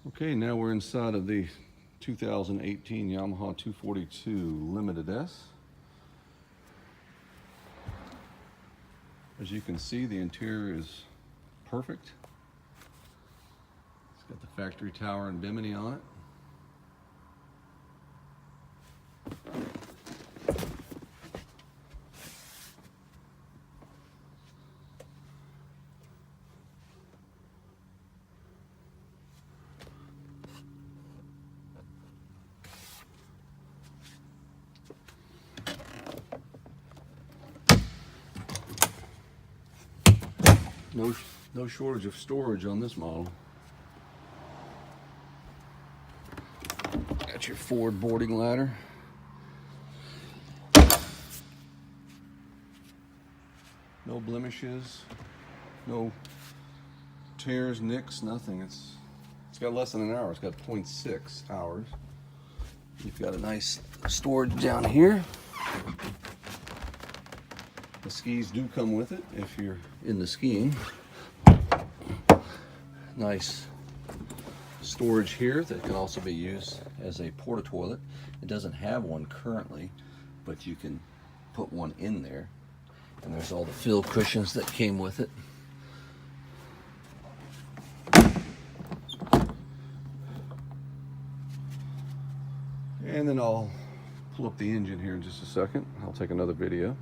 Okay, now we're inside of the 2018 Yamaha 242 Limited S. As you can see, the interior is perfect. It's got the factory tower and bimini on it. No shortage of storage on this model. Got your forward boarding ladder. No blemishes, no tears, nicks, nothing. It's got less than an hour. It's got 0.6 hours. You've got a nice storage down here. The skis do come with it if you're into skiing. Nice storage here that can also be used as a porta toilet. It doesn't have one currently, but you can put one in there. And there's all the fill cushions that came with it. And then I'll pull up the engine here in just a second. I'll take another video.